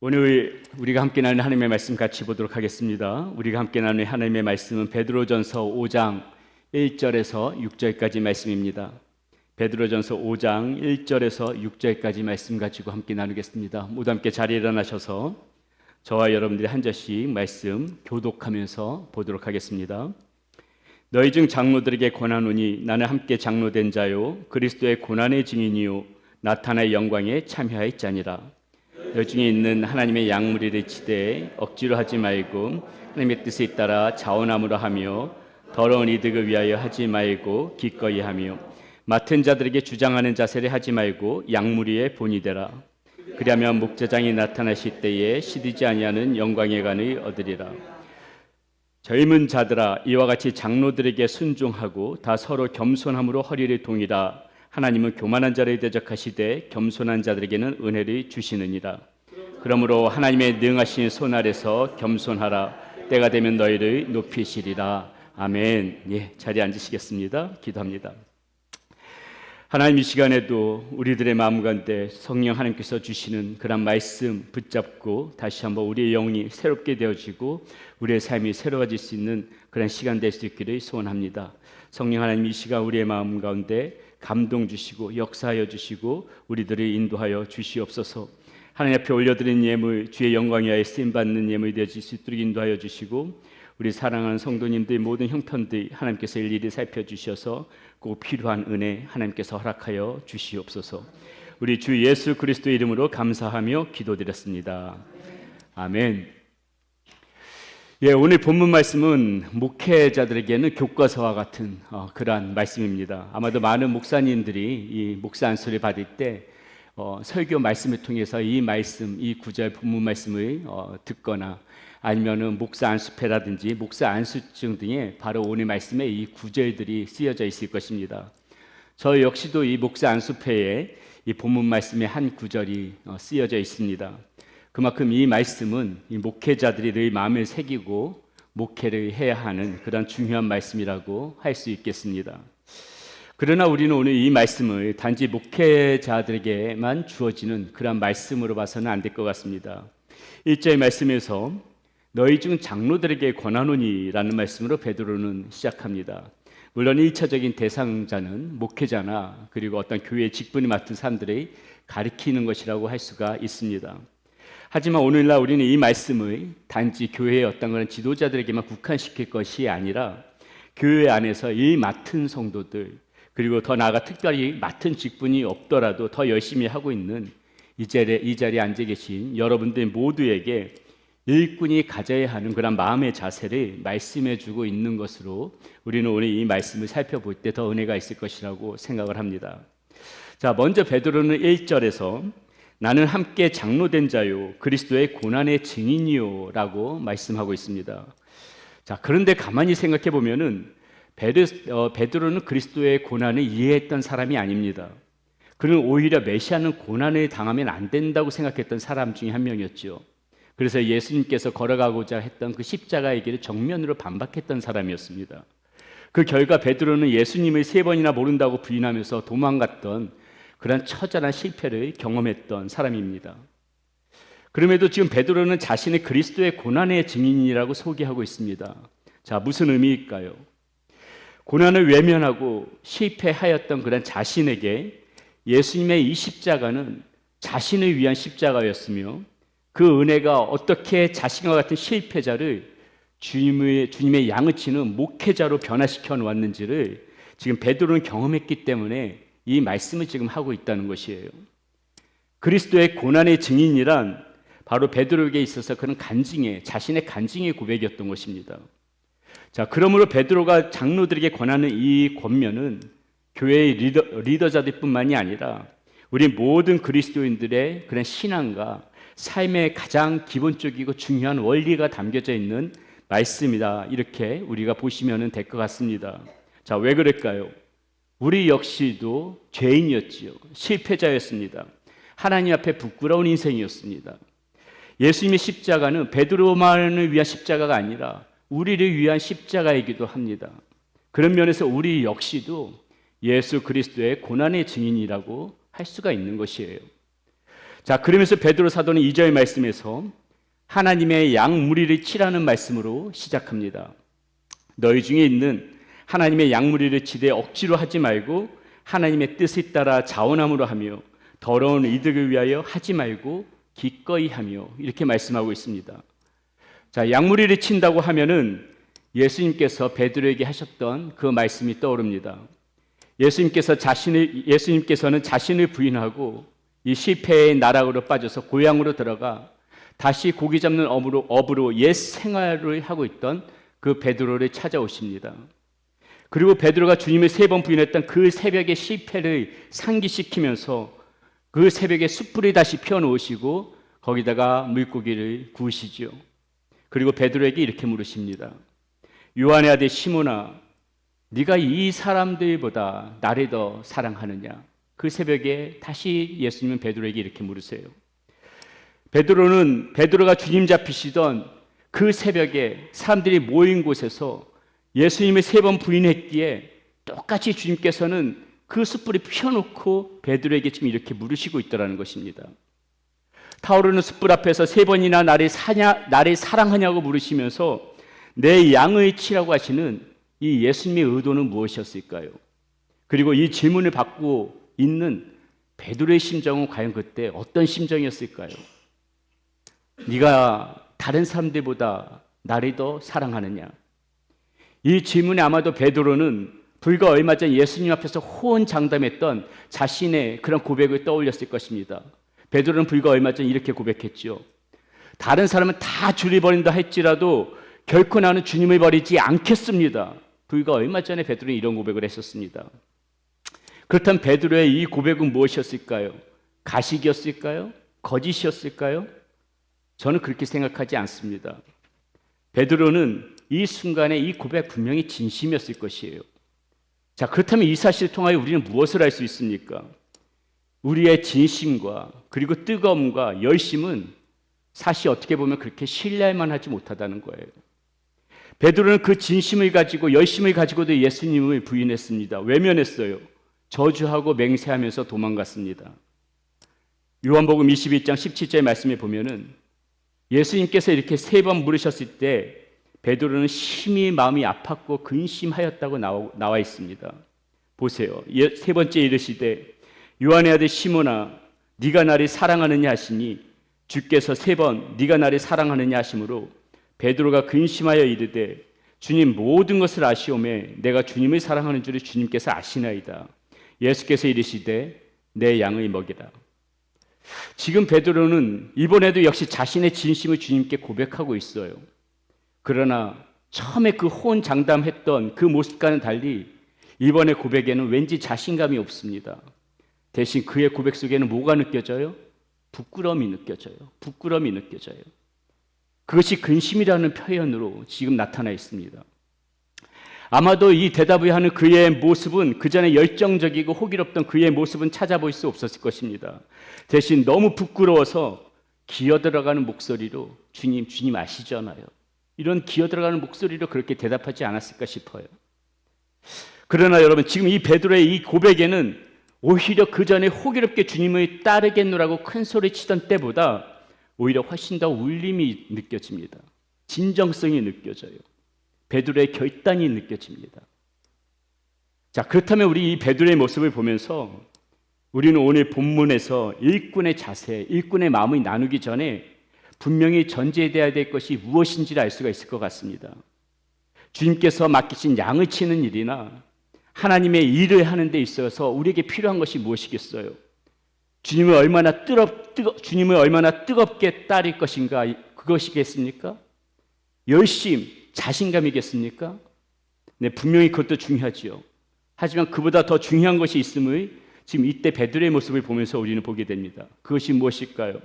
오늘 우리가 함께 나누는 하나님의 말씀 같이 보도록 하겠습니다. 우리가 함께 나누는 하나님의 말씀은 베드로전서 5장 1절에서 6절까지 말씀입니다. 베드로전서 5장 1절에서 6절까지 말씀 가지고 함께 나누겠습니다. 모두 함께 자리에 일어나셔서 저와 여러분들이 한 절씩 말씀 교독하면서 보도록 하겠습니다. 너희 중 장로들에게 권하노니 나는 함께 장로된 자요 그리스도의 고난의 증인이요 나타날 영광에 참여하였자니라. 너희 중에 있는 하나님의 양무리를 치되 억지로 하지 말고 하나님의 뜻에 따라 자원함으로 하며 더러운 이득을 위하여 하지 말고 기꺼이 하며 맡은 자들에게 주장하는 자세를 하지 말고 양무리의 본이 되라. 그리하면 목자장이 나타나실 때에 시들지 아니하는 영광의 간을 얻으리라. 젊은 자들아 이와 같이 장로들에게 순종하고 다 서로 겸손함으로 허리를 동이라. 하나님은 교만한 자를 대적하시되 겸손한 자들에게는 은혜를 주시느니라. 그러므로 하나님의 능하신 손 아래서 겸손하라. 때가 되면 너희를 높이시리라. 아멘. 예, 자리에 앉으시겠습니다. 기도합니다. 하나님, 이 시간에도 우리들의 마음 가운데 성령 하나님께서 주시는 그런 말씀 붙잡고 다시 한번 우리의 영이 새롭게 되어지고 우리의 삶이 새로워질 수 있는 그런 시간 될 수 있기를 소원합니다. 성령 하나님, 이 시간 우리의 마음 가운데 감동 주시고 역사하여 주시고 우리들을 인도하여 주시옵소서. 하나님 앞에 올려드린 예물 주의 영광 위하여 쓰임받는 예물이 되어질 수 있도록 인도하여 주시고 우리 사랑하는 성도님들 모든 형편들 하나님께서 일일이 살펴주셔서 꼭 필요한 은혜 하나님께서 허락하여 주시옵소서. 우리 주 예수 그리스도의 이름으로 감사하며 기도드렸습니다. 아멘. 예, 오늘 본문 말씀은 목회자들에게는 교과서와 같은 그러한 말씀입니다. 아마도 많은 목사님들이 이 목사 안수를 받을 때 설교 말씀을 통해서 이 말씀, 이 구절 본문 말씀을 듣거나 아니면은 목사 안수패라든지 목사 안수증 등에 바로 오늘 말씀에 이 구절들이 쓰여져 있을 것입니다. 저 역시도 이 목사 안수패에 이 본문 말씀의 한 구절이 쓰여져 있습니다. 그만큼 이 말씀은 이 목회자들이 늘 마음을 새기고 목회를 해야 하는 그런 중요한 말씀이라고 할 수 있겠습니다. 그러나 우리는 오늘 이 말씀을 단지 목회자들에게만 주어지는 그런 말씀으로 봐서는 안 될 것 같습니다. 1절 말씀에서 너희 중 장로들에게 권하노니 라는 말씀으로 베드로는 시작합니다. 물론 1차적인 대상자는 목회자나 그리고 어떤 교회의 직분을 맡은 사람들이 가리키는 것이라고 할 수가 있습니다. 하지만 오늘날 우리는 이 말씀을 단지 교회의 어떤 그런 지도자들에게만 국한시킬 것이 아니라 교회 안에서 이 맡은 성도들 그리고 더 나아가 특별히 맡은 직분이 없더라도 더 열심히 하고 있는 이 자리에 앉아 계신 여러분들 모두에게 일꾼이 가져야 하는 그런 마음의 자세를 말씀해 주고 있는 것으로 우리는 오늘 이 말씀을 살펴볼 때 더 은혜가 있을 것이라고 생각을 합니다. 자, 먼저 베드로는 1절에서 나는 함께 장로된 자요 그리스도의 고난의 증인이요 라고 말씀하고 있습니다. 자, 그런데 가만히 생각해 보면은 베드로는 그리스도의 고난을 이해했던 사람이 아닙니다. 그는 오히려 메시아는 고난을 당하면 안 된다고 생각했던 사람 중에 한 명이었죠. 그래서 예수님께서 걸어가고자 했던 그 십자가의 길을 정면으로 반박했던 사람이었습니다. 그 결과 베드로는 예수님을 3번이나 모른다고 부인하면서 도망갔던 그런 처절한 실패를 경험했던 사람입니다. 그럼에도 지금 베드로는 자신의 그리스도의 고난의 증인이라고 소개하고 있습니다. 자, 무슨 의미일까요? 고난을 외면하고 실패하였던 그런 자신에게 예수님의 이 십자가는 자신을 위한 십자가였으며 그 은혜가 어떻게 자신과 같은 실패자를 주님의 양을 치는 목회자로 변화시켜 놓았는지를 지금 베드로는 경험했기 때문에 이 말씀을 지금 하고 있다는 것이에요. 그리스도의 고난의 증인이란 바로 베드로에게 있어서 그런 자신의 간증의 고백이었던 것입니다. 자, 그러므로 베드로가 장로들에게 권하는 이 권면은 교회의 리더자들 뿐만이 아니라 우리 모든 그리스도인들의 그런 신앙과 삶의 가장 기본적이고 중요한 원리가 담겨져 있는 말씀이다. 이렇게 우리가 보시면 될 것 같습니다. 자, 왜 그럴까요? 우리 역시도 죄인이었지요. 실패자였습니다. 하나님 앞에 부끄러운 인생이었습니다. 예수님의 십자가는 베드로만을 위한 십자가가 아니라 우리를 위한 십자가이기도 합니다. 그런 면에서 우리 역시도 예수 그리스도의 고난의 증인이라고 할 수가 있는 것이에요. 자, 그러면서 베드로 사도는 2절 말씀에서 하나님의 양무리를 치라는 말씀으로 시작합니다. 너희 중에 있는 하나님의 양무리를 치되 억지로 하지 말고 하나님의 뜻에 따라 자원함으로 하며 더러운 이득을 위하여 하지 말고 기꺼이 하며, 이렇게 말씀하고 있습니다. 자, 양무리를 친다고 하면은 예수님께서 베드로에게 하셨던 그 말씀이 떠오릅니다. 예수님께서는 자신을 부인하고 이 실패의 나락으로 빠져서 고향으로 들어가 다시 고기 잡는 업으로 옛 생활을 하고 있던 그 베드로를 찾아오십니다. 그리고 베드로가 주님을 3번 부인했던 그 새벽의 실패를 상기시키면서 그 새벽에 숯불을 다시 펴놓으시고 거기다가 물고기를 구우시죠. 그리고 베드로에게 이렇게 물으십니다. 요한의 아들 시몬아, 네가 이 사람들보다 나를 더 사랑하느냐? 그 새벽에 다시 예수님은 베드로에게 이렇게 물으세요. 베드로가 주님 잡히시던 그 새벽에 사람들이 모인 곳에서 예수님을 3번 부인했기에 똑같이 주님께서는 그 숯불을 피워놓고 베드로에게 지금 이렇게 물으시고 있더라는 것입니다. 타오르는 숯불 앞에서 3번이나 나를 사랑하냐고 물으시면서 내 양을 치라고 하시는 이 예수님의 의도는 무엇이었을까요? 그리고 이 질문을 받고 있는 베드로의 심정은 과연 그때 어떤 심정이었을까요? 네가 다른 사람들보다 나를 더 사랑하느냐? 이 질문에 아마도 베드로는 불과 얼마 전 예수님 앞에서 호언장담했던 자신의 그런 고백을 떠올렸을 것입니다. 베드로는 불과 얼마 전 이렇게 고백했죠. 다른 사람은 다 주를 버린다 할지라도 결코 나는 주님을 버리지 않겠습니다. 불과 얼마 전에 베드로는 이런 고백을 했었습니다. 그렇다면 베드로의 이 고백은 무엇이었을까요? 가식이었을까요? 거짓이었을까요? 저는 그렇게 생각하지 않습니다. 베드로는 이 순간에 이 고백 분명히 진심이었을 것이에요. 자, 그렇다면 이 사실을 통하여 우리는 무엇을 알 수 있습니까? 우리의 진심과 그리고 뜨거움과 열심은 사실 어떻게 보면 그렇게 신뢰할 만하지 못하다는 거예요. 베드로는 그 진심을 가지고 열심을 가지고도 예수님을 부인했습니다. 외면했어요. 저주하고 맹세하면서 도망갔습니다. 요한복음 21장 17절 말씀에 보면은 예수님께서 이렇게 3번 물으셨을 때 베드로는 심히 마음이 아팠고 근심하였다고 나와 있습니다. 보세요. 3번째 이르시되 요한의 아들 시몬아, 네가 나를 사랑하느냐 하시니 주께서 3번 네가 나를 사랑하느냐 하심으로 베드로가 근심하여 이르되 주님, 모든 것을 아시오매 내가 주님을 사랑하는 줄을 주님께서 아시나이다. 예수께서 이르시되 내 양을 먹이라. 지금 베드로는 이번에도 역시 자신의 진심을 주님께 고백하고 있어요. 그러나 처음에 그 호언장담했던 그 모습과는 달리 이번의 고백에는 왠지 자신감이 없습니다. 대신 그의 고백 속에는 뭐가 느껴져요? 부끄러움이 느껴져요. 부끄러움이 느껴져요. 그것이 근심이라는 표현으로 지금 나타나 있습니다. 아마도 이 대답을 하는 그의 모습은 그전에 열정적이고 호기롭던 그의 모습은 찾아볼 수 없었을 것입니다. 대신 너무 부끄러워서 기어들어가는 목소리로 주님 아시잖아요. 이런 기어들어가는 목소리로 그렇게 대답하지 않았을까 싶어요. 그러나 여러분, 지금 이 베드로의 이 고백에는 오히려 그전에 호기롭게 주님을 따르겠노라고 큰 소리 치던 때보다 오히려 훨씬 더 울림이 느껴집니다. 진정성이 느껴져요. 베드로의 결단이 느껴집니다. 자, 그렇다면 우리 이 베드로의 모습을 보면서 우리는 오늘 본문에서 일꾼의 자세, 일꾼의 마음을 나누기 전에 분명히 전제되어야 될 것이 무엇인지를 알 수가 있을 것 같습니다. 주님께서 맡기신 양을 치는 일이나 하나님의 일을 하는 데 있어서 우리에게 필요한 것이 무엇이겠어요? 주님을 얼마나 뜨겁게 따를 것인가, 그것이겠습니까? 열심, 자신감이겠습니까? 네, 분명히 그것도 중요하지요. 하지만 그보다 더 중요한 것이 있음을 지금 이때 베드로의 모습을 보면서 우리는 보게 됩니다. 그것이 무엇일까요?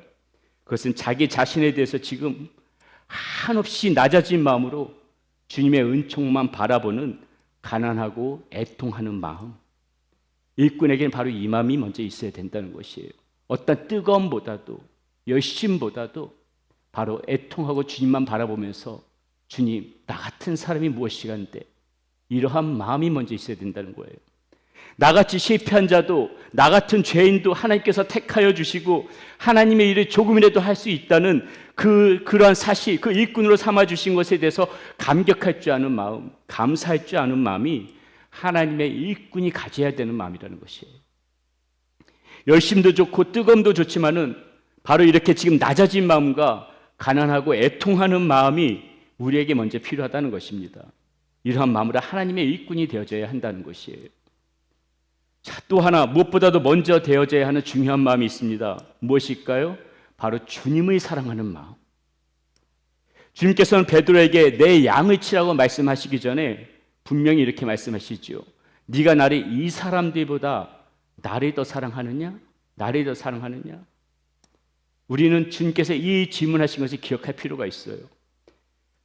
그것은 자기 자신에 대해서 지금 한없이 낮아진 마음으로 주님의 은총만 바라보는 가난하고 애통하는 마음. 일꾼에게는 바로 이 마음이 먼저 있어야 된다는 것이에요. 어떤 뜨거움보다도, 열심보다도 바로 애통하고 주님만 바라보면서 주님, 나 같은 사람이 무엇이간데, 이러한 마음이 먼저 있어야 된다는 거예요. 나같이 실패한 자도, 나 같은 죄인도 하나님께서 택하여 주시고 하나님의 일을 조금이라도 할 수 있다는 그러한 사실, 그 일꾼으로 삼아주신 것에 대해서 감격할 줄 아는 마음, 감사할 줄 아는 마음이 하나님의 일꾼이 가져야 되는 마음이라는 것이에요. 열심도 좋고 뜨거움도 좋지만은 바로 이렇게 지금 낮아진 마음과 가난하고 애통하는 마음이 우리에게 먼저 필요하다는 것입니다. 이러한 마음으로 하나님의 일꾼이 되어져야 한다는 것이에요. 자, 또 하나 무엇보다도 먼저 되어져야 하는 중요한 마음이 있습니다. 무엇일까요? 바로 주님을 사랑하는 마음. 주님께서는 베드로에게 내 양을 치라고 말씀하시기 전에 분명히 이렇게 말씀하시죠. 네가 나를 이 사람들보다 나를 더 사랑하느냐? 나를 더 사랑하느냐? 우리는 주님께서 이 질문하신 것을 기억할 필요가 있어요.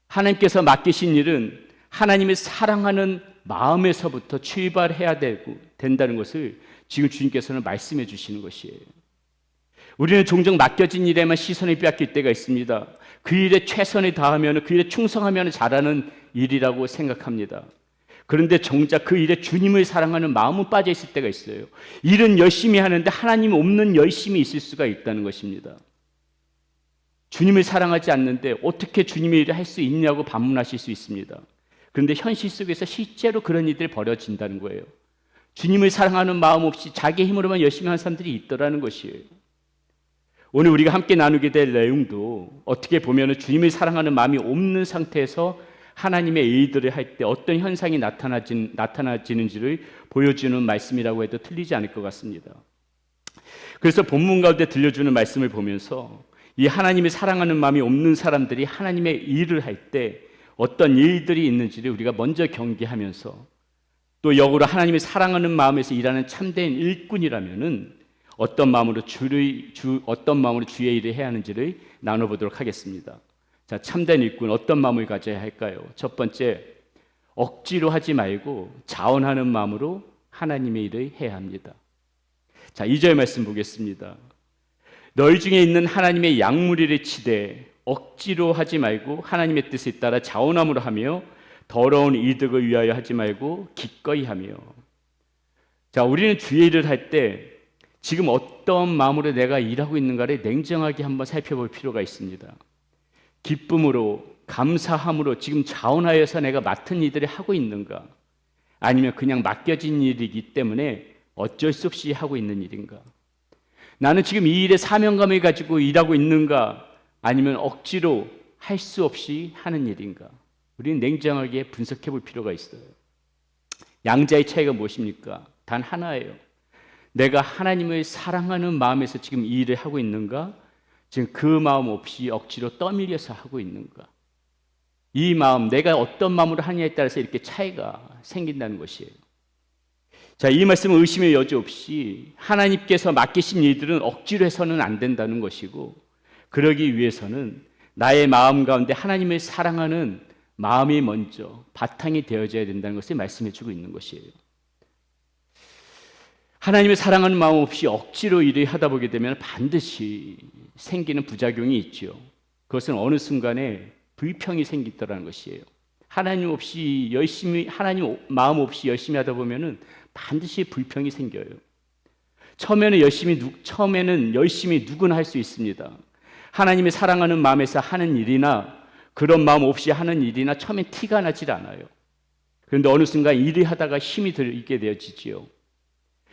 하나님께서 맡기신 일은 하나님을 사랑하는 마음에서부터 출발해야 된다는 것을 지금 주님께서는 말씀해 주시는 것이에요. 우리는 종종 맡겨진 일에만 시선을 빼앗길 때가 있습니다. 그 일에 최선을 다하면, 그 일에 충성하면 잘하는 일이라고 생각합니다. 그런데 정작 그 일에 주님을 사랑하는 마음은 빠져 있을 때가 있어요. 일은 열심히 하는데 하나님 없는 열심이 있을 수가 있다는 것입니다. 주님을 사랑하지 않는데 어떻게 주님의 일을 할 수 있냐고 반문하실 수 있습니다. 그런데 현실 속에서 실제로 그런 일들이 벌어진다는 거예요. 주님을 사랑하는 마음 없이 자기 힘으로만 열심히 하는 사람들이 있더라는 것이에요. 오늘 우리가 함께 나누게 될 내용도 어떻게 보면 주님을 사랑하는 마음이 없는 상태에서 하나님의 일들을 할 때 어떤 현상이 나타나지는지를 보여주는 말씀이라고 해도 틀리지 않을 것 같습니다. 그래서 본문 가운데 들려주는 말씀을 보면서 이 하나님을 사랑하는 마음이 없는 사람들이 하나님의 일을 할 때 어떤 일들이 있는지를 우리가 먼저 경계하면서 또 역으로 하나님을 사랑하는 마음에서 일하는 참된 일꾼이라면은 어떤 마음으로 주의 일을 해야 하는지를 나눠보도록 하겠습니다. 자, 참된 일꾼 어떤 마음을 가져야 할까요? 첫 번째, 억지로 하지 말고 자원하는 마음으로 하나님의 일을 해야 합니다. 자, 2절 말씀 보겠습니다. 너희 중에 있는 하나님의 양무리를 치되 억지로 하지 말고 하나님의 뜻에 따라 자원함으로 하며 더러운 이득을 위하여 하지 말고 기꺼이 하며. 자, 우리는 주의 일을 할 때 지금 어떤 마음으로 내가 일하고 있는가를 냉정하게 한번 살펴볼 필요가 있습니다. 기쁨으로, 감사함으로 지금 자원하여서 내가 맡은 일들을 하고 있는가? 아니면 그냥 맡겨진 일이기 때문에 어쩔 수 없이 하고 있는 일인가? 나는 지금 이 일에 사명감을 가지고 일하고 있는가? 아니면 억지로 할 수 없이 하는 일인가? 우리는 냉정하게 분석해 볼 필요가 있어요. 양자의 차이가 무엇입니까? 단 하나예요. 내가 하나님을 사랑하는 마음에서 지금 이 일을 하고 있는가? 지금 그 마음 없이 억지로 떠밀려서 하고 있는가? 이 마음, 내가 어떤 마음으로 하느냐에 따라서 이렇게 차이가 생긴다는 것이에요. 자, 이 말씀은 의심의 여지 없이 하나님께서 맡기신 일들은 억지로 해서는 안 된다는 것이고, 그러기 위해서는 나의 마음 가운데 하나님을 사랑하는 마음이 먼저 바탕이 되어져야 된다는 것을 말씀해 주고 있는 것이에요. 하나님을 사랑하는 마음 없이 억지로 일을 하다 보게 되면 반드시 생기는 부작용이 있죠. 그것은 어느 순간에 불평이 생기더라는 것이에요. 하나님 마음 없이 열심히 하다 보면은 반드시 불평이 생겨요. 처음에는 열심히 누구나 할 수 있습니다. 하나님을 사랑하는 마음에서 하는 일이나 그런 마음 없이 하는 일이나 처음엔 티가 나질 않아요. 그런데 어느 순간 일을 하다가 힘이 들게 되어지지요.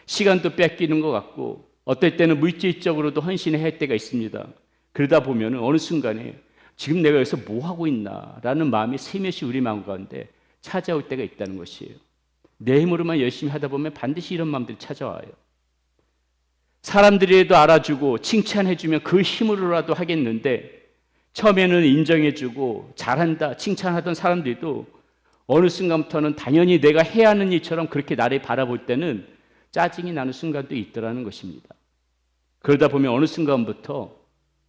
시간도 뺏기는 것 같고 어떨 때는 물질적으로도 헌신해야 할 때가 있습니다. 그러다 보면 어느 순간에 지금 내가 여기서 뭐 하고 있나 라는 마음이 세몇이 우리 마음 가운데 찾아올 때가 있다는 것이에요. 내 힘으로만 열심히 하다 보면 반드시 이런 마음들이 찾아와요. 사람들이라도 알아주고 칭찬해주면 그 힘으로라도 하겠는데 처음에는 인정해주고 잘한다 칭찬하던 사람들도 어느 순간부터는 당연히 내가 해야 하는 일처럼 그렇게 나를 바라볼 때는 짜증이 나는 순간도 있더라는 것입니다. 그러다 보면 어느 순간부터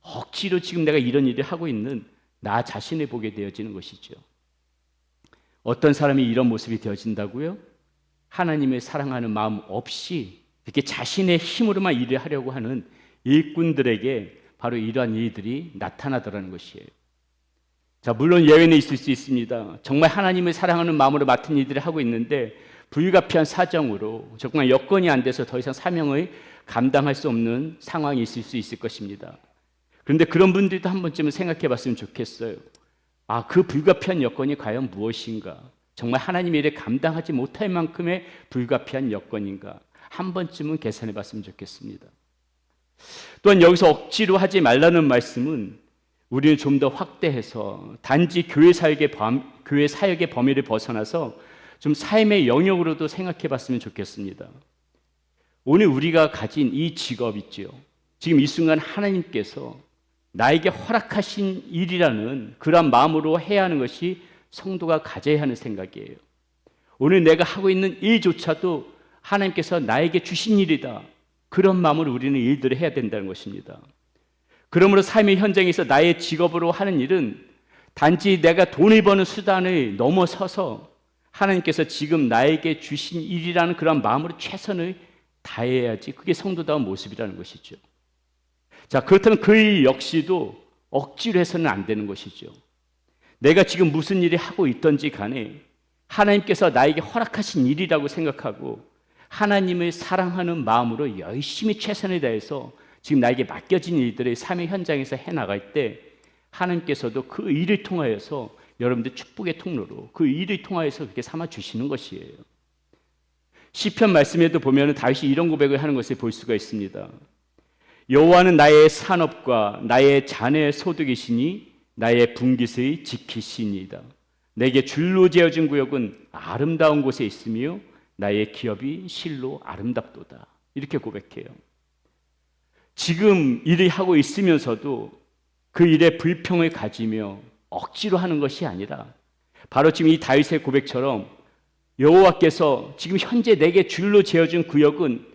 억지로 지금 내가 이런 일을 하고 있는 나 자신을 보게 되어지는 것이죠. 어떤 사람이 이런 모습이 되어진다고요? 하나님을 사랑하는 마음 없이 이렇게 자신의 힘으로만 일을 하려고 하는 일꾼들에게 바로 이러한 일들이 나타나더라는 것이에요. 자, 물론 예외는 있을 수 있습니다. 정말 하나님을 사랑하는 마음으로 맡은 일들을 하고 있는데 불가피한 사정으로 정말 여건이 안 돼서 더 이상 사명을 감당할 수 없는 상황이 있을 수 있을 것입니다. 그런데 그런 분들도 한 번쯤은 생각해 봤으면 좋겠어요. 그 불가피한 여건이 과연 무엇인가? 정말 하나님의 일에 감당하지 못할 만큼의 불가피한 여건인가? 한 번쯤은 계산해 봤으면 좋겠습니다. 또한 여기서 억지로 하지 말라는 말씀은 우리는 좀 더 확대해서 단지 교회 사역의 범위를 벗어나서 좀 삶의 영역으로도 생각해 봤으면 좋겠습니다. 오늘 우리가 가진 이 직업 있죠. 지금 이 순간 하나님께서 나에게 허락하신 일이라는 그런 마음으로 해야 하는 것이 성도가 가져야 하는 생각이에요. 오늘 내가 하고 있는 일조차도 하나님께서 나에게 주신 일이다. 그런 마음으로 우리는 일들을 해야 된다는 것입니다. 그러므로 삶의 현장에서 나의 직업으로 하는 일은 단지 내가 돈을 버는 수단을 넘어서서 하나님께서 지금 나에게 주신 일이라는 그런 마음으로 최선을 다해야지 그게 성도다운 모습이라는 것이죠. 자, 그렇다면 그 일 역시도 억지로 해서는 안 되는 것이죠. 내가 지금 무슨 일을 하고 있든지 간에 하나님께서 나에게 허락하신 일이라고 생각하고 하나님을 사랑하는 마음으로 열심히 최선을 다해서 지금 나에게 맡겨진 일들을 삶의 현장에서 해나갈 때 하나님께서도 그 일을 통하여서 여러분들 축복의 통로로 그 일을 통하여서 그렇게 삼아주시는 것이에요. 시편 말씀에도 보면 다윗이 이런 고백을 하는 것을 볼 수가 있습니다. 여호와는 나의 산업과 나의 자녀의 소득이시니 나의 분깃을 지키시니이다. 내게 줄로 재어진 구역은 아름다운 곳에 있으며 나의 기업이 실로 아름답도다. 이렇게 고백해요. 지금 일을 하고 있으면서도 그 일에 불평을 가지며 억지로 하는 것이 아니라 바로 지금 이 다윗의 고백처럼 여호와께서 지금 현재 내게 줄로 재어준 구역은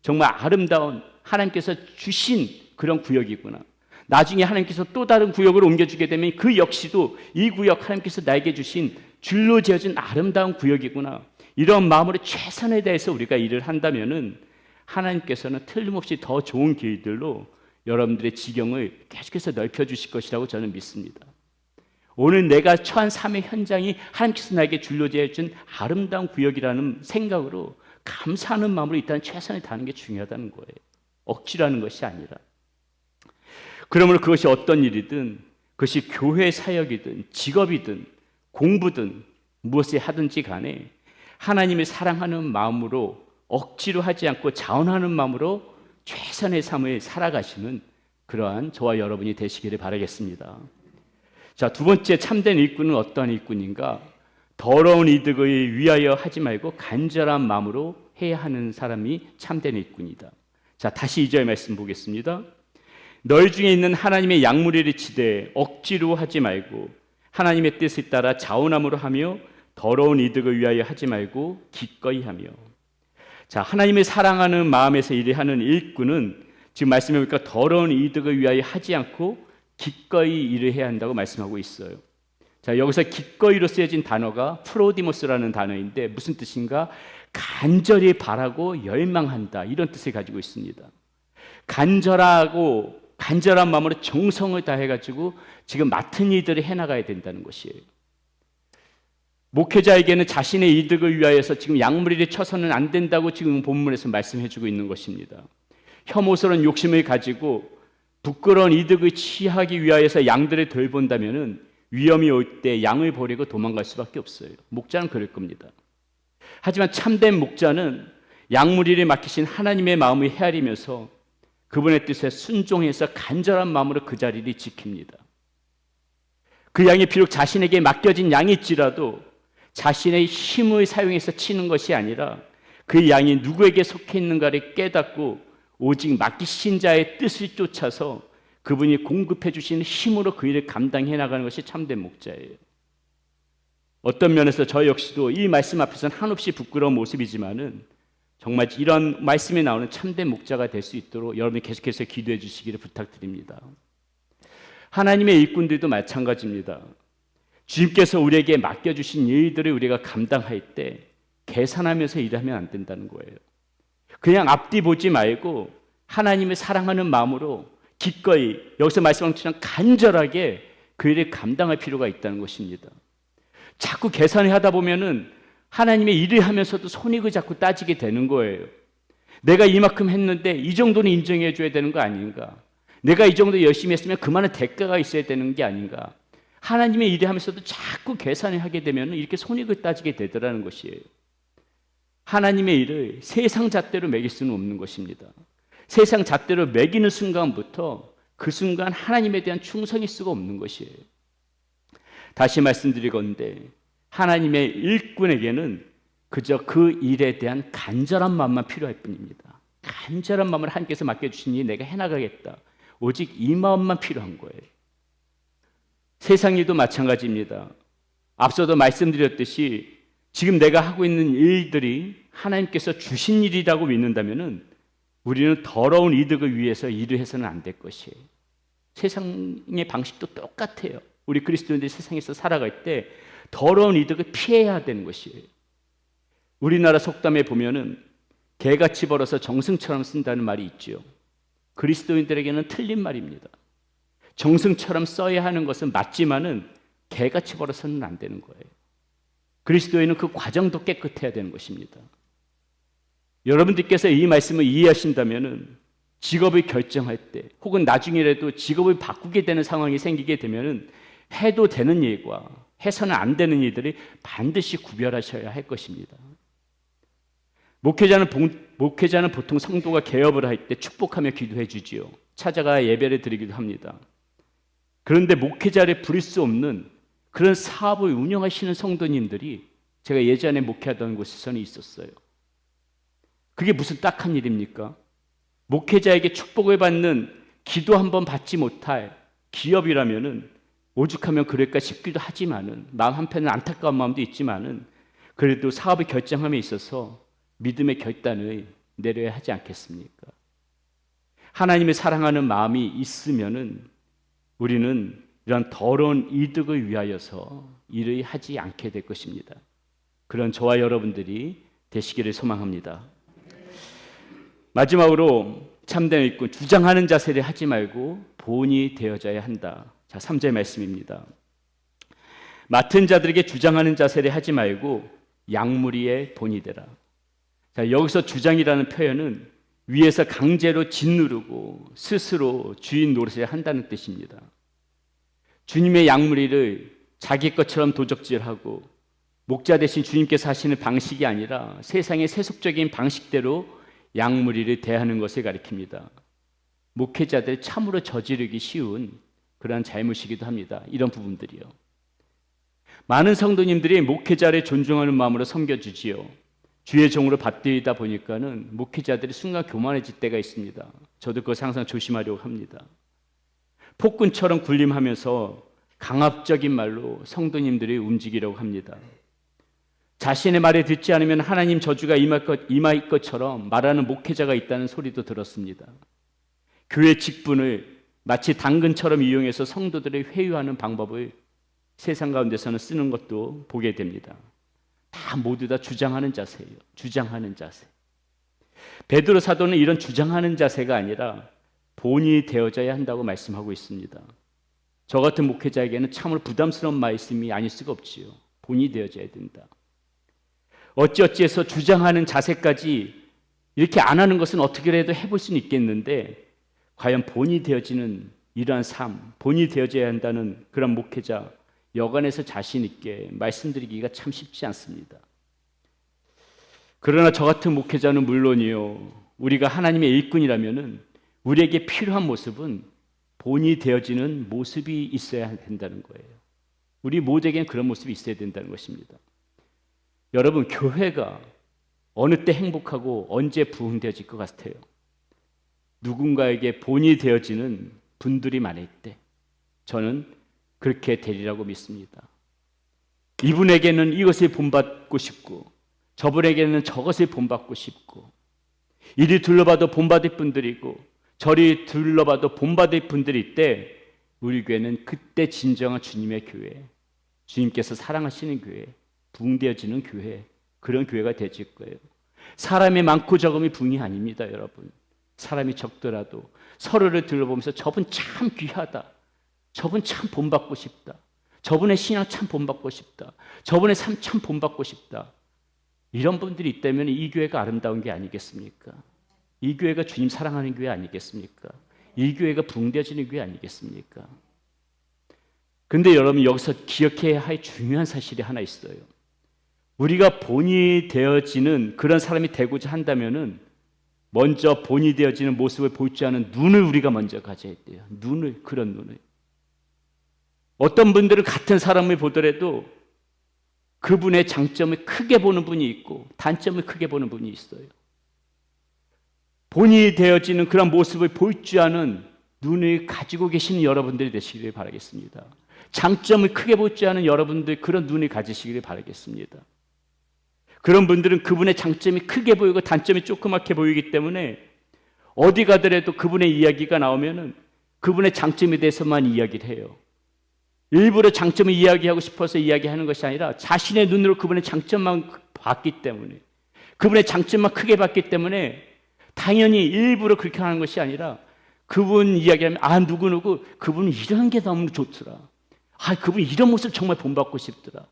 정말 아름다운 하나님께서 주신 그런 구역이구나. 나중에 하나님께서 또 다른 구역으로 옮겨주게 되면 그 역시도 이 구역 하나님께서 나에게 주신 줄로 재어준 아름다운 구역이구나. 이런 마음으로 최선에 다해서 우리가 일을 한다면은 하나님께서는 틀림없이 더 좋은 길들로 여러분들의 지경을 계속해서 넓혀주실 것이라고 저는 믿습니다. 오늘 내가 처한 삶의 현장이 하나님께서 나에게 줄로 재어준 아름다운 구역이라는 생각으로 감사하는 마음으로 일단 최선을 다하는 게 중요하다는 거예요. 억지라는 것이 아니라. 그러므로 그것이 어떤 일이든 그것이 교회 사역이든 직업이든 공부든 무엇을 하든지 간에 하나님을 사랑하는 마음으로 억지로 하지 않고 자원하는 마음으로 최선의 삶을 살아가시는 그러한 저와 여러분이 되시기를 바라겠습니다. 자, 두 번째 참된 일꾼은 어떠한 일꾼인가? 더러운 이득을 위하여 하지 말고 간절한 마음으로 해야 하는 사람이 참된 일꾼이다. 자, 다시 2절 말씀 보겠습니다. 너희 중에 있는 하나님의 양무리를 치되 억지로 하지 말고 하나님의 뜻에 따라 자원함으로 하며 더러운 이득을 위하여 하지 말고 기꺼이 하며. 자, 하나님을 사랑하는 마음에서 일을 하는 일꾼은 지금 말씀해 보니까 더러운 이득을 위하여 하지 않고 기꺼이 일을 해야 한다고 말씀하고 있어요. 자, 여기서 기꺼이로 쓰여진 단어가 프로디모스라는 단어인데 무슨 뜻인가? 간절히 바라고 열망한다, 이런 뜻을 가지고 있습니다. 간절하고 간절한 마음으로 정성을 다해가지고 지금 맡은 일들을 해나가야 된다는 것이에요. 목회자에게는 자신의 이득을 위하여서 지금 양무리를 쳐서는 안 된다고 지금 본문에서 말씀해주고 있는 것입니다. 혐오스러운 욕심을 가지고 부끄러운 이득을 취하기 위하여서 양들을 돌본다면은 위험이 올 때 양을 버리고 도망갈 수밖에 없어요. 목자는 그럴 겁니다. 하지만 참된 목자는 양무리를 맡기신 하나님의 마음을 헤아리면서 그분의 뜻에 순종해서 간절한 마음으로 그 자리를 지킵니다. 그 양이 비록 자신에게 맡겨진 양일지라도 자신의 힘을 사용해서 치는 것이 아니라 그 양이 누구에게 속해 있는가를 깨닫고 오직 맡기신 자의 뜻을 쫓아서 그분이 공급해 주시는 힘으로 그 일을 감당해 나가는 것이 참된 목자예요. 어떤 면에서 저 역시도 이 말씀 앞에서는 한없이 부끄러운 모습이지만은 정말 이런 말씀에 나오는 참된 목자가 될 수 있도록 여러분이 계속해서 기도해 주시기를 부탁드립니다. 하나님의 일꾼들도 마찬가지입니다. 주님께서 우리에게 맡겨주신 일들을 우리가 감당할 때 계산하면서 일하면 안 된다는 거예요. 그냥 앞뒤 보지 말고 하나님을 사랑하는 마음으로 기꺼이, 여기서 말씀한 것처럼 간절하게 그 일을 감당할 필요가 있다는 것입니다. 자꾸 계산을 하다 보면은 하나님의 일을 하면서도 손익을 자꾸 따지게 되는 거예요. 내가 이만큼 했는데 이 정도는 인정해 줘야 되는 거 아닌가? 내가 이 정도 열심히 했으면 그만한 대가가 있어야 되는 게 아닌가? 하나님의 일을 하면서도 자꾸 계산을 하게 되면 이렇게 손익을 따지게 되더라는 것이에요. 하나님의 일을 세상 잣대로 매길 수는 없는 것입니다. 세상 잣대로 매기는 순간부터 그 순간 하나님에 대한 충성일 수가 없는 것이에요. 다시 말씀드리건대 하나님의 일꾼에게는 그저 그 일에 대한 간절한 마음만 필요할 뿐입니다. 간절한 마음을 하나님께서 맡겨주시니 내가 해나가겠다. 오직 이 마음만 필요한 거예요. 세상 일도 마찬가지입니다. 앞서도 말씀드렸듯이 지금 내가 하고 있는 일들이 하나님께서 주신 일이라고 믿는다면 우리는 더러운 이득을 위해서 일을 해서는 안 될 것이에요. 세상의 방식도 똑같아요. 우리 그리스도인들이 세상에서 살아갈 때 더러운 이득을 피해야 되는 것이에요. 우리나라 속담에 보면은 개같이 벌어서 정승처럼 쓴다는 말이 있죠. 그리스도인들에게는 틀린 말입니다. 정승처럼 써야 하는 것은 맞지만은 개같이 벌어서는 안 되는 거예요. 그리스도인은 그 과정도 깨끗해야 되는 것입니다. 여러분들께서 이 말씀을 이해하신다면은 직업을 결정할 때 혹은 나중에라도 직업을 바꾸게 되는 상황이 생기게 되면은 해도 되는 일과 해서는 안 되는 일들을 반드시 구별하셔야 할 것입니다. 목회자는 보통 성도가 개업을 할 때 축복하며 기도해 주지요. 찾아가 예배를 드리기도 합니다. 그런데 목회자를 부릴 수 없는 그런 사업을 운영하시는 성도님들이 제가 예전에 목회하던 곳에서는 있었어요. 그게 무슨 딱한 일입니까? 목회자에게 축복을 받는 기도 한번 받지 못할 기업이라면은 오죽하면 그럴까 싶기도 하지만은 마음 한편은 안타까운 마음도 있지만은 그래도 사업을 결정함에 있어서 믿음의 결단을 내려야 하지 않겠습니까? 하나님을 사랑하는 마음이 있으면은 우리는 이런 더러운 이득을 위하여서 일을 하지 않게 될 것입니다. 그런 저와 여러분들이 되시기를 소망합니다. 마지막으로 참된 일꾼, 주장하는 자세를 하지 말고 본이 되어져야 한다. 자, 3절 말씀입니다. 맡은 자들에게 주장하는 자세를 하지 말고 양무리의 본이 되라. 자, 여기서 주장이라는 표현은 위에서 강제로 짓누르고 스스로 주인 노릇을 한다는 뜻입니다. 주님의 양무리를 자기 것처럼 도적질하고 목자 대신 주님께서 하시는 방식이 아니라 세상의 세속적인 방식대로 양무리를 대하는 것을 가리킵니다. 목회자들 참으로 저지르기 쉬운 그러한 잘못이기도 합니다. 이런 부분들이요. 많은 성도님들이 목회자를 존중하는 마음으로 섬겨주지요. 주의 종으로 받들이다 보니까는 목회자들이 순간 교만해질 때가 있습니다. 저도 그것을 항상 조심하려고 합니다. 폭군처럼 군림하면서 강압적인 말로 성도님들이 움직이려고 합니다. 자신의 말에 듣지 않으면 하나님 저주가 임할 것처럼 말하는 목회자가 있다는 소리도 들었습니다. 교회 직분을 마치 당근처럼 이용해서 성도들을 회유하는 방법을 세상 가운데서는 쓰는 것도 보게 됩니다. 다 모두 다 주장하는 자세예요. 주장하는 자세. 베드로 사도는 이런 주장하는 자세가 아니라 본이 되어져야 한다고 말씀하고 있습니다. 저 같은 목회자에게는 참으로 부담스러운 말씀이 아닐 수가 없지요. 본이 되어져야 된다. 어찌어찌해서 주장하는 자세까지 이렇게 안 하는 것은 어떻게라도 해볼 수는 있겠는데 과연 본이 되어지는 이러한 삶, 본이 되어져야 한다는 그런 목회자 여간에서 자신 있게 말씀드리기가 참 쉽지 않습니다. 그러나 저 같은 목회자는 물론이요, 우리가 하나님의 일꾼이라면은 우리에게 필요한 모습은 본이 되어지는 모습이 있어야 된다는 거예요. 우리 모두에게는 그런 모습이 있어야 된다는 것입니다. 여러분, 교회가 어느 때 행복하고 언제 부흥되어질 것 같아요? 누군가에게 본이 되어지는 분들이 많을 때 저는 그렇게 되리라고 믿습니다. 이분에게는 이것을 본받고 싶고 저분에게는 저것을 본받고 싶고 이리 둘러봐도 본받을 분들이고 저리 둘러봐도 본받을 분들이 있대 우리 교회는 그때 진정한 주님의 교회, 주님께서 사랑하시는 교회, 부흥되어지는 교회, 그런 교회가 되질 거예요. 사람이 많고 적음이 부흥이 아닙니다, 여러분. 사람이 적더라도 서로를 둘러보면서 저분 참 귀하다, 저분 참 본받고 싶다, 저분의 신앙 참 본받고 싶다, 저분의 삶 참 본받고 싶다, 이런 분들이 있다면 이 교회가 아름다운 게 아니겠습니까? 이 교회가 주님 사랑하는 교회 아니겠습니까? 이 교회가 붕대어지는 교회 아니겠습니까? 근데 여러분, 여기서 기억해야 할 중요한 사실이 하나 있어요. 우리가 본이 되어지는 그런 사람이 되고자 한다면은 먼저 본이 되어지는 모습을 볼 줄 아는 눈을 우리가 먼저 가져야 돼요. 그런 눈을. 어떤 분들은 같은 사람을 보더라도 그분의 장점을 크게 보는 분이 있고 단점을 크게 보는 분이 있어요. 본이 되어지는 그런 모습을 볼 줄 아는 눈을 가지고 계시는 여러분들이 되시기를 바라겠습니다. 장점을 크게 볼 줄 아는 여러분들, 그런 눈을 가지시기를 바라겠습니다. 그런 분들은 그분의 장점이 크게 보이고 단점이 조그맣게 보이기 때문에 어디 가더라도 그분의 이야기가 나오면은 그분의 장점에 대해서만 이야기를 해요. 일부러 장점을 이야기하고 싶어서 이야기하는 것이 아니라 자신의 눈으로 그분의 장점만 봤기 때문에, 그분의 장점만 크게 봤기 때문에 당연히 일부러 그렇게 하는 것이 아니라 그분 이야기하면 누구누구 그분은 이런 게 너무 좋더라. 그분 이런 모습 정말 본받고 싶더라.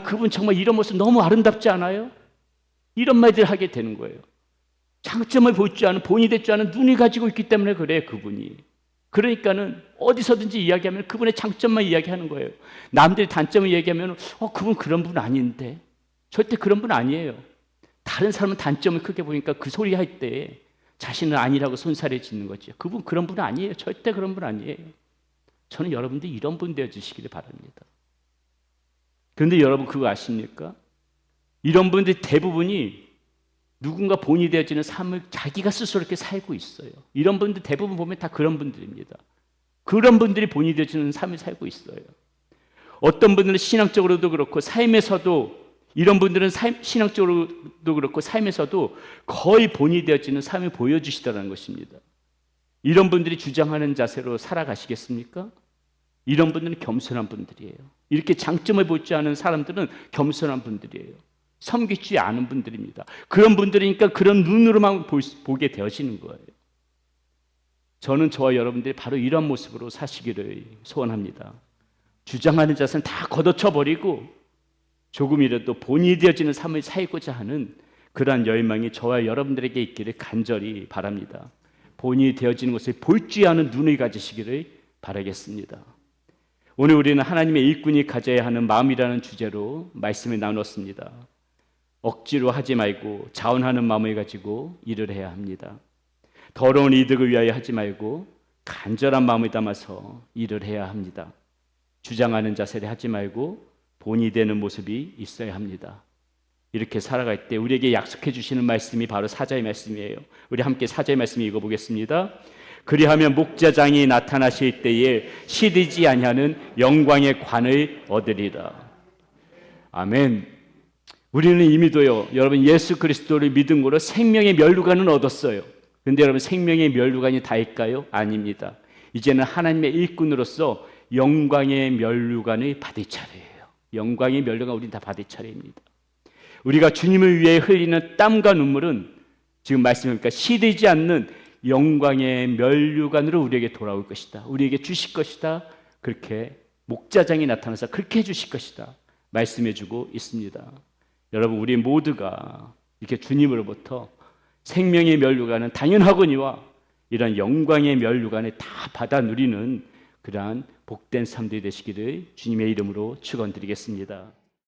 그분 정말 이런 모습 너무 아름답지 않아요? 이런 말들을 하게 되는 거예요. 장점을 볼 줄 아는, 본이 될 줄 아는 눈이 가지고 있기 때문에 그래요, 그분이. 그러니까는 어디서든지 이야기하면 그분의 장점만 이야기하는 거예요. 남들이 단점을 얘기하면 그분 그런 분 아닌데. 절대 그런 분 아니에요. 다른 사람은 단점을 크게 보니까 그 소리 할 때 자신은 아니라고 손살에 짓는 거죠. 그분 그런 분 아니에요. 절대 그런 분 아니에요. 저는 여러분들이 이런 분 되어주시기를 바랍니다. 그런데 여러분 그거 아십니까? 이런 분들이 대부분이 누군가 본이 되어지는 삶을 자기가 스스로 이렇게 살고 있어요. 이런 분들 대부분 보면 다 그런 분들입니다. 그런 분들이 본이 되어지는 삶을 살고 있어요. 어떤 분들은 신앙적으로도 그렇고 삶에서도, 이런 분들은 신앙적으로도 그렇고 삶에서도 거의 본이 되어지는 삶을 보여주시더라는 것입니다. 이런 분들이 주장하는 자세로 살아가시겠습니까? 이런 분들은 겸손한 분들이에요. 이렇게 장점을 볼 줄 아는 사람들은 겸손한 분들이에요. 섬기지 않은 분들입니다. 그런 분들이니까 그런 눈으로만 보게 되어지는 거예요. 저는 저와 여러분들이 바로 이런 모습으로 사시기를 소원합니다. 주장하는 자세는 다 걷어쳐버리고 조금이라도 본이 되어지는 삶을 살고자 하는 그러한 열망이 저와 여러분들에게 있기를 간절히 바랍니다. 본이 되어지는 것을 볼 줄 아는 눈을 가지시기를 바라겠습니다. 오늘 우리는 하나님의 일꾼이 가져야 하는 마음이라는 주제로 말씀을 나눴습니다. 억지로 하지 말고 자원하는 마음을 가지고 일을 해야 합니다. 더러운 이득을 위하여 하지 말고 간절한 마음을 담아서 일을 해야 합니다. 주장하는 자세를 하지 말고 본이 되는 모습이 있어야 합니다. 이렇게 살아갈 때 우리에게 약속해 주시는 말씀이 바로 사자의 말씀이에요. 우리 함께 사자의 말씀 읽어보겠습니다. 그리하면 목자장이 나타나실 때에 시들지 아니하는 영광의 관을 얻으리라. 아멘. 우리는 이미도요, 여러분 예수 그리스도를 믿음으로 생명의 면류관은 얻었어요. 그런데 여러분 생명의 면류관이 다일까요? 아닙니다. 이제는 하나님의 일꾼으로서 영광의 면류관을 받을 차례예요. 영광의 면류관 우리는 다 받을 차례입니다. 우리가 주님을 위해 흘리는 땀과 눈물은 지금 말씀하니까 시들지 않는 영광의 면류관으로 우리에게 돌아올 것이다. 우리에게 주실 것이다. 그렇게 목자장이 나타나서 그렇게 해주실 것이다. 말씀해주고 있습니다. 여러분 우리 모두가 이렇게 주님으로부터 생명의 면류관은 당연하거니와 이런 영광의 면류관을 다 받아 누리는 그러한 복된 삶들이 되시기를 주님의 이름으로 축원드리겠습니다.